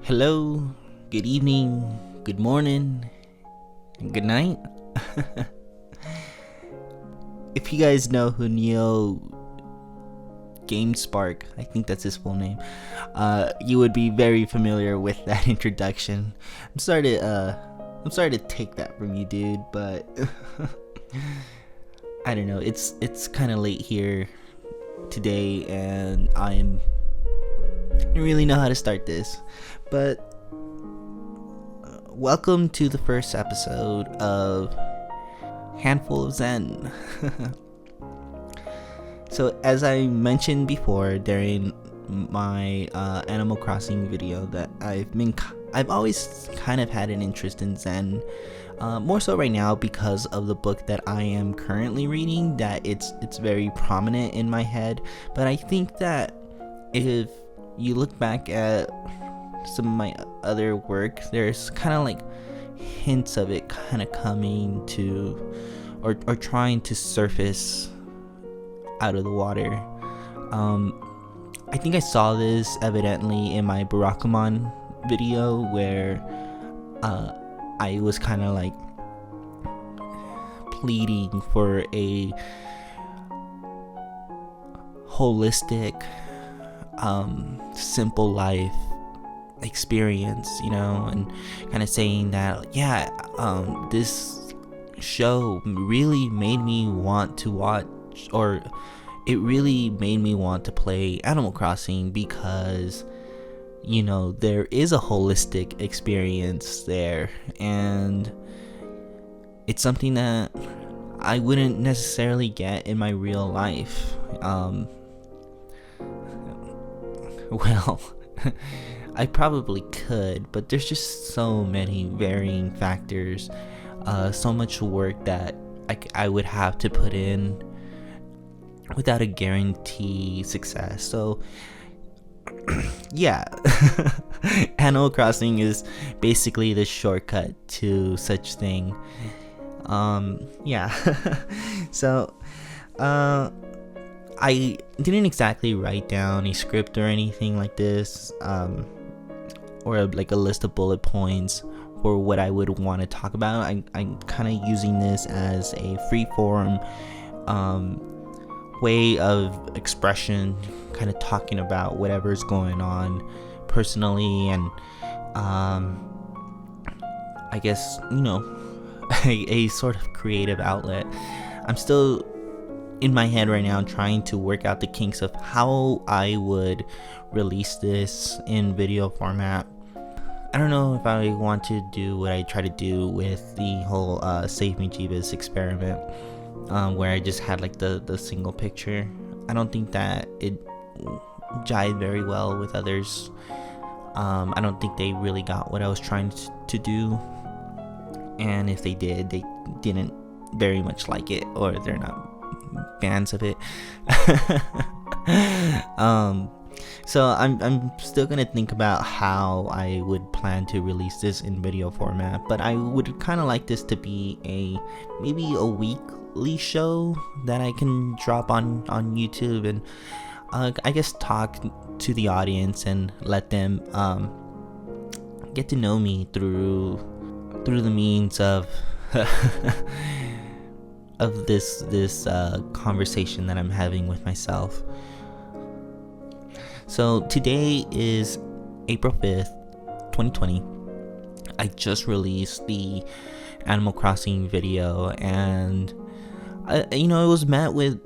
Hello, good evening, good morning, and good night. If you guys know who Neo GameSpark, I think that's his full name, you would be very familiar with that introduction. I'm sorry to take that from you, dude, but I don't know. It's kind of late here today, and I don't really know how to start this, but welcome to the first episode of Handful of Zen. So as I mentioned before during my Animal Crossing video, that I've always kind of had an interest in Zen, more so right now because of the book that I am currently reading, that it's very prominent in my head. But I think that if you look back at some of my other work, there's kind of like hints of it kind of coming to or trying to surface out of the water. I think I saw this evidently in my Barakamon video, where I was kind of like pleading for a holistic, simple life experience, and kind of saying that, this show really made me want to watch, or it really made me want to play Animal Crossing, because there is a holistic experience there, and it's something that I wouldn't necessarily get in my real life. Well, I probably could, but there's just so many varying factors, so much work that I would have to put in without a guarantee success. So yeah, Animal Crossing is basically the shortcut to such thing. So I didn't exactly write down a script or anything like this, or like a list of bullet points for what I would want to talk about. I'm kind of using this as a free form way of expression, kind of talking about whatever's going on personally, and I guess a sort of creative outlet. I'm still in my head right now trying to work out the kinks of how I would release this in video format. I don't know if I want to do what I try to do with the whole Save Me Jeebus experiment, where I just had like the single picture. I don't think that it jived very well with others. I don't think they really got what I was trying to do, and if they did, they didn't very much like it, or they're not fans of it. So I'm still gonna think about how I would plan to release this in video format, but I would kind of like this to be maybe a weekly show that I can drop on YouTube, and I guess talk to the audience and let them get to know me through the means of of this conversation that I'm having with myself. So today is April 5th, 2020. I just released the Animal Crossing video, and it was met with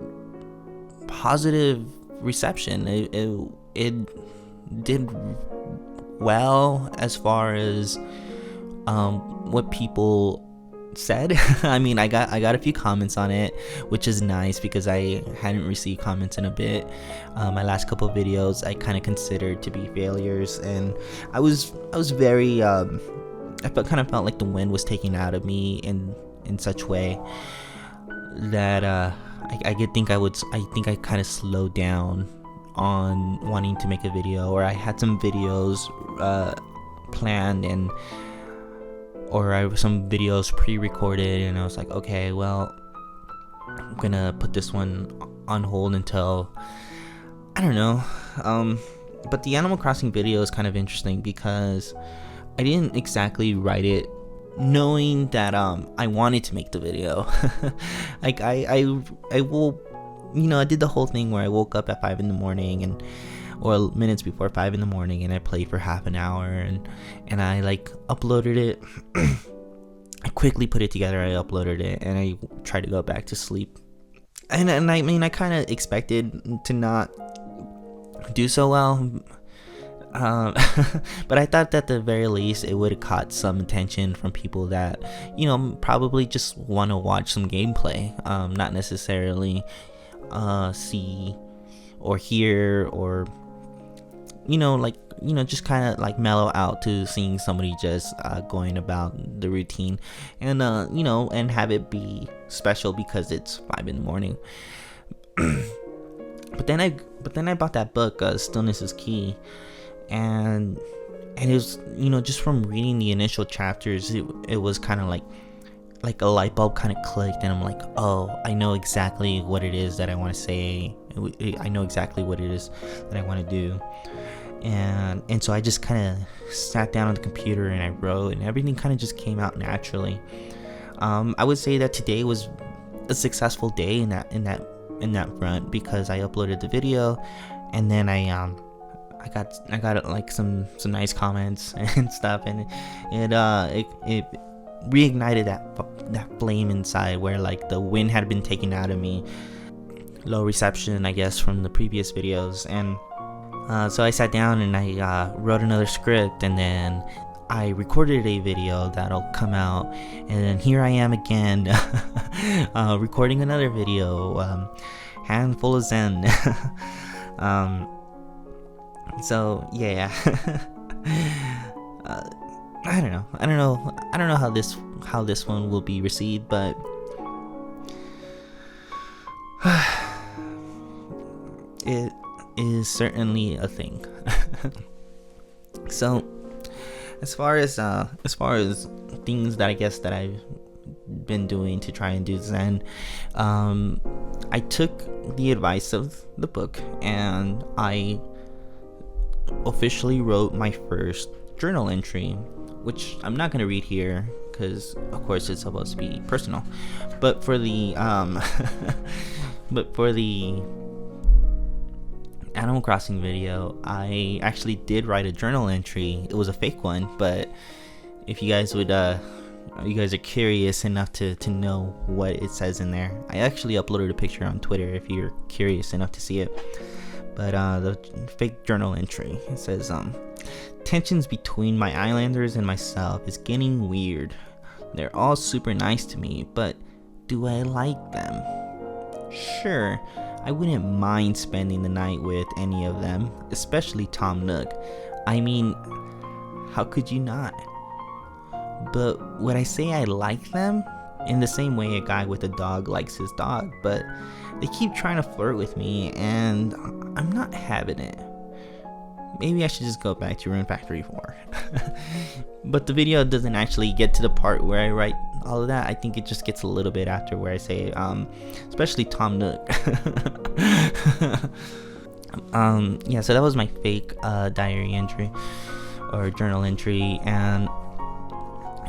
positive reception. It did well as far as what people said. I mean, I got a few comments on it, which is nice because I hadn't received comments in a bit. My last couple of videos I kind of considered to be failures, and I was very I kind of felt like the wind was taken out of me in such way that I think I kind of slowed down on wanting to make a video, or I had some videos planned, or some videos pre-recorded, and I was like, okay, well, I'm gonna put this one on hold until, I don't know. But the Animal Crossing video is kind of interesting because I didn't exactly write it knowing that I wanted to make the video. Like I will, I did the whole thing where I woke up at 5 in the morning or minutes before 5 in the morning, and I played for half an hour, and I like uploaded it. I quickly put it together, I uploaded it, and I tried to go back to sleep. And I mean, I kind of expected to not do so well. But I thought that at the very least it would have caught some attention from people that, probably just want to watch some gameplay, not necessarily see or hear or just kind of like mellow out to seeing somebody just going about the routine, and and have it be special because it's 5 in the morning. But then I bought that book, Stillness is Key, and it was, just from reading the initial chapters, it was kind of like a light bulb kind of clicked, and I'm like, oh, I know exactly what it is that I want to say. I know exactly what it is that I want to do. And so I just kind of sat down on the computer and I wrote, and everything kind of just came out naturally. I would say that today was a successful day in that front, because I uploaded the video, and then I got like some nice comments and stuff, and it reignited that flame inside where like the wind had been taken out of me. Low reception, I guess, from the previous videos, and so I sat down and I wrote another script, and then I recorded a video that'll come out, and then here I am again recording another video, handful of zen. So yeah. I don't know how this one will be received, but it is certainly a thing. So as far as things that I guess that I've been doing to try and do Zen, I took the advice of the book and I officially wrote my first journal entry, which I'm not going to read here because of course it's supposed to be personal, but for the Animal Crossing video, I actually did write a journal entry. It was a fake one, but if you guys are curious enough to know what it says in there, I actually uploaded a picture on Twitter if you're curious enough to see it. But the fake journal entry, it says, tensions between my islanders and myself is getting weird. They're all super nice to me, but do I like them? Sure, I wouldn't mind spending the night with any of them, especially Tom Nook. I mean, how could you not? But would I say I like them? In the same way a guy with a dog likes his dog, but they keep trying to flirt with me and I'm not having it. Maybe I should just go back to Rune Factory 4. But the video doesn't actually get to the part where I write all of that. I think it just gets a little bit after where I say, especially Tom Nook. Yeah, so that was my fake diary entry or journal entry, and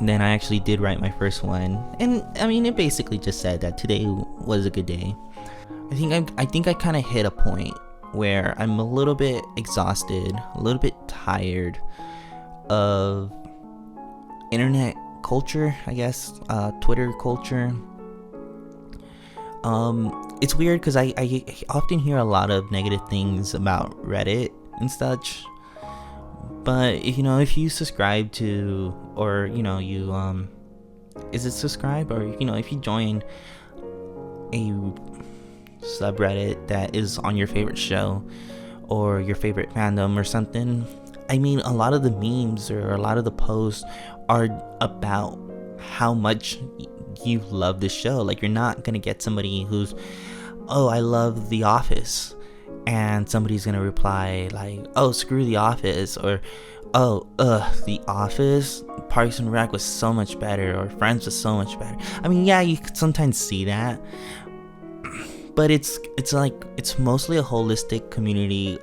then I actually did write my first one, and I mean, it basically just said that today was a good day. I think I kind of hit a point where I'm a little bit exhausted, a little bit tired of internet culture, I guess, Twitter culture. It's weird because I often hear a lot of negative things about Reddit and such, but if you subscribe to, or you is it subscribe, or if you join a subreddit that is on your favorite show or your favorite fandom or something, I mean, a lot of the memes or a lot of the posts are about how much you love this show. Like, you're not gonna get somebody who's, oh, I love The Office, and somebody's gonna reply like, oh, screw The Office, or oh, The Office, Parks and Rec was so much better, or Friends was so much better. I mean, yeah, you could sometimes see that, but it's like it's mostly a holistic community,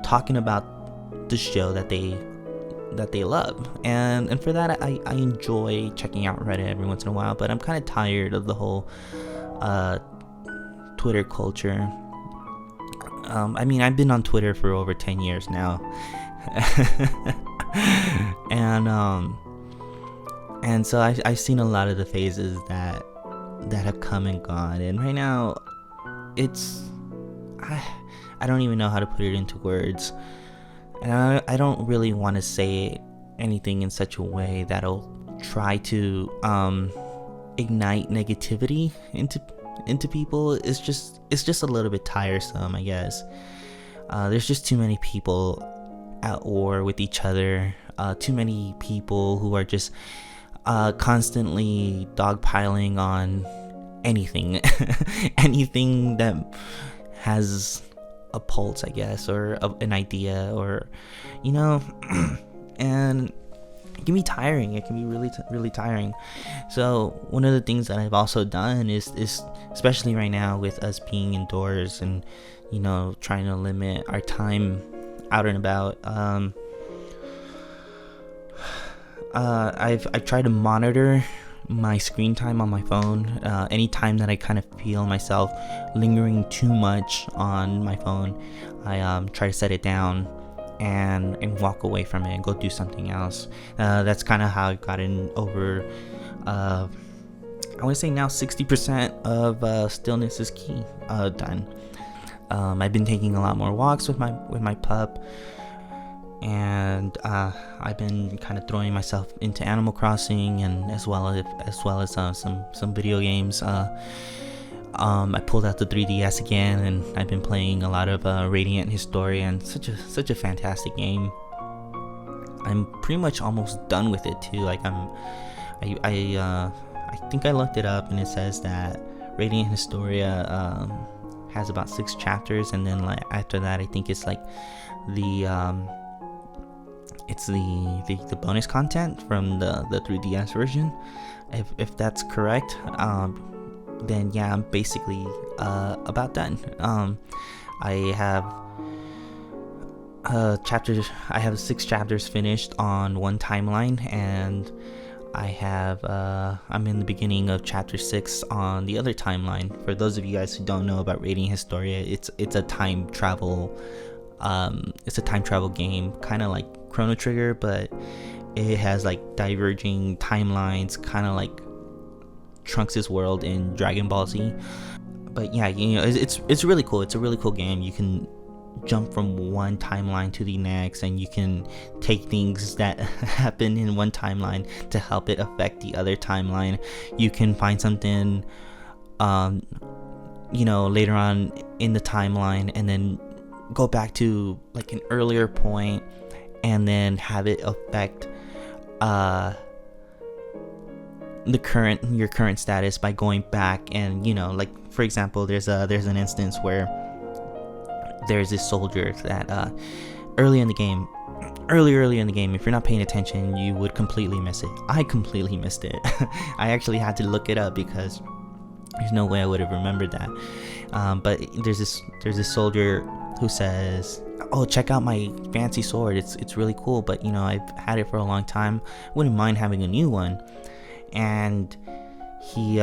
talking about the show that they love, and for that I enjoy checking out Reddit every once in a while. But I'm kind of tired of the whole Twitter culture. I mean, I've been on Twitter for over 10 years now. and so I've seen a lot of the phases that have come and gone, and right now I don't even know how to put it into words, and I don't really want to say anything in such a way that'll try to ignite negativity into people. It's just a little bit tiresome, I guess. There's just too many people at war with each other, too many people who are just constantly dogpiling on anything anything that has a pulse, I guess, or an idea, or and it can be tiring. It can be really tiring. So one of the things that I've also done is especially right now with us being indoors and trying to limit our time out and about, I've tried to monitor my screen time on my phone. Anytime that I kind of feel myself lingering too much on my phone, I try to set it down and walk away from it and go do something else. That's kind of how I've gotten over I want to say now 60% of Stillness is Key done. I've been taking a lot more walks with my pup, and I've been kind of throwing myself into Animal Crossing, and as well as some video games. I pulled out the 3DS again, and I've been playing a lot of Radiant Historia, and such a fantastic game. I'm pretty much almost done with it too. Like I think I looked it up, and it says that Radiant Historia has about 6 chapters, and then like after that, I think it's like the bonus content from the 3DS version, if that's correct. Then yeah, I'm basically about done. I have I have 6 chapters finished on one timeline, and I'm in the beginning of chapter 6 on the other timeline. For those of you guys who don't know about Radiant Historia, it's a time travel game, kind of like Chrono Trigger, but it has like diverging timelines, kind of like Trunks' world in Dragon Ball Z. But yeah, it's really cool. It's a really cool game. You can jump from one timeline to the next, and you can take things that happen in one timeline to help it affect the other timeline. You can find something later on in the timeline, and then go back to like an earlier point, and then have it affect your current status by going back. And like for example, there's an instance where there's this soldier that early in the game, if you're not paying attention, you would completely miss it. I completely missed it. I actually had to look it up because there's no way I would have remembered that. But there's this soldier who says, "Oh, check out my fancy sword. It's really cool, but I've had it for a long time. Wouldn't mind having a new one." And he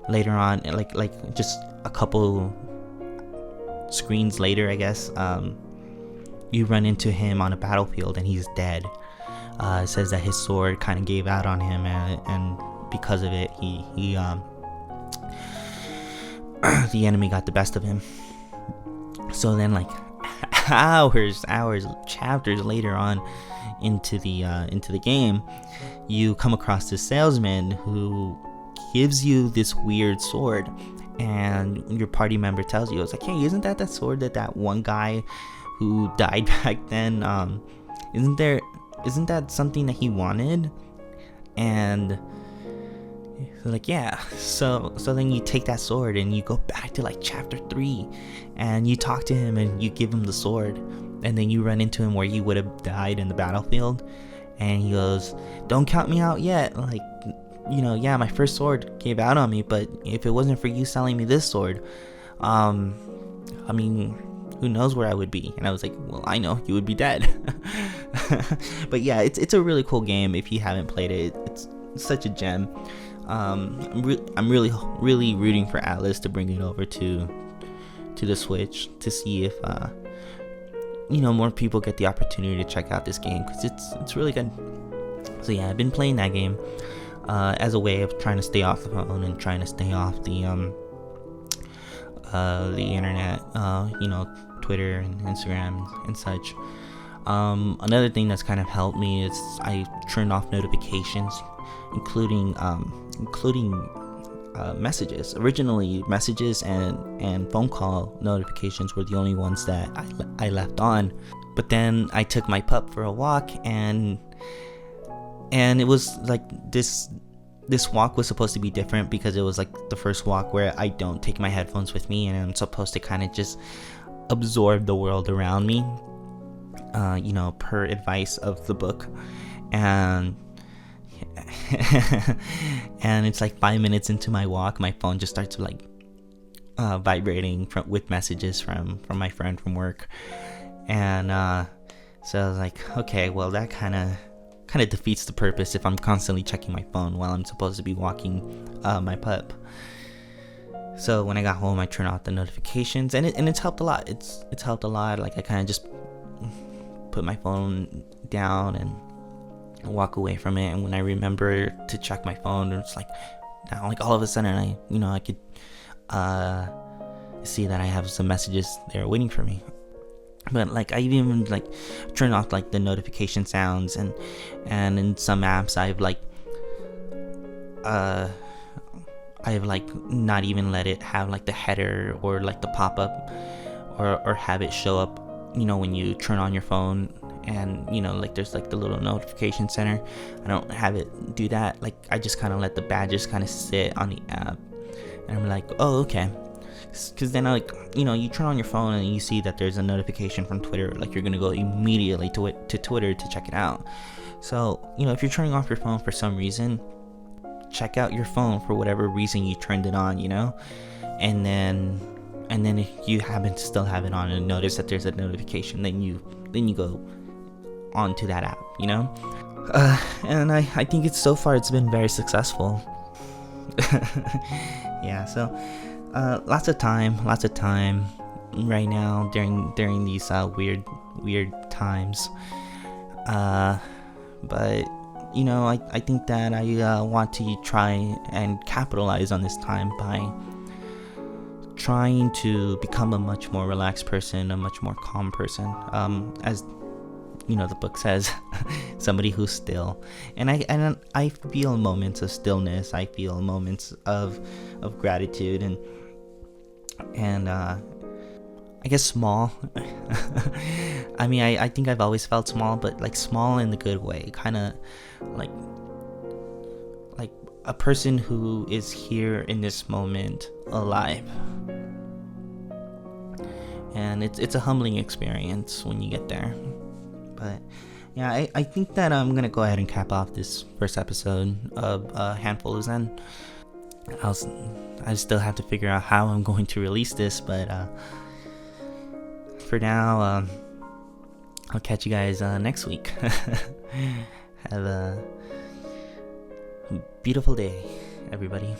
later on, like just a couple screens later, I guess, you run into him on a battlefield, and he's dead. It says that his sword kind of gave out on him, and because of it, he the enemy got the best of him. So then, like hours, chapters later on into the game, you come across this salesman who gives you this weird sword, and your party member tells you, it's like, "Hey, isn't that sword that one guy who died back then? Isn't that something that he wanted?" And like, yeah. So then you take that sword and you go back to like chapter 3, and you talk to him and you give him the sword, and then you run into him where he would have died in the battlefield, and he goes, "Don't count me out yet. Like, yeah, my first sword gave out on me, but if it wasn't for you selling me this sword, I mean, who knows where I would be? And I was like, well, I know, you would be dead. But yeah, it's a really cool game. If you haven't played it, it's such a gem. I'm really rooting for Atlas to bring it over to the Switch, to see if more people get the opportunity to check out this game, because it's really good. So yeah, I've been playing that game as a way of trying to stay off the phone and trying to stay off the internet, Twitter and Instagram and such. Another thing that's kind of helped me is I turned off notifications, including messages. Originally, messages and phone call notifications were the only ones that I left on. But then I took my pup for a walk, and it was like this walk was supposed to be different, because it was like the first walk where I don't take my headphones with me, and I'm supposed to kind of just absorb the world around me, per advice of the book. And and it's like 5 minutes into my walk, my phone just starts like vibrating with messages from my friend from work. And so I was like, okay, well, that kind of defeats the purpose if I'm constantly checking my phone while I'm supposed to be walking my pup. So when I got home, I turned off the notifications, and it's helped a lot. It's helped a lot. Like, I kind of just put my phone down and walk away from it, and when I remember to check my phone, it's like now, like, all of a sudden I could see that I have some messages there waiting for me. But like, I even like turn off like the notification sounds, and in some apps I've not even let it have like the header or like the pop-up, or have it show up when you turn on your phone, and like there's like the little notification center. I don't have it do that. Like, I just kind of let the badges kind of sit on the app, and I'm like, oh, okay. Because then, like, you turn on your phone and you see that there's a notification from Twitter, like, you're gonna go immediately to Twitter to check it out. So if you're turning off your phone for some reason, check out your phone for whatever reason you turned it on, and then if you happen to still have it on and notice that there's a notification, then you go onto that app, and I think it's been very successful. Yeah, so lots of time right now during these weird times, but I think that I want to try and capitalize on this time by trying to become a much more relaxed person, a much more calm person, as the book says, somebody who's still. And I feel moments of stillness. I feel moments of gratitude, and I guess small. I mean, I think I've always felt small, but like small in the good way, kind of like a person who is here in this moment, alive. And it's a humbling experience when you get there. But yeah, I think that I'm gonna go ahead and cap off this first episode of Handful of Zen. I still have to figure out how I'm going to release this, but for now, I'll catch you guys next week. Have a beautiful day, everybody.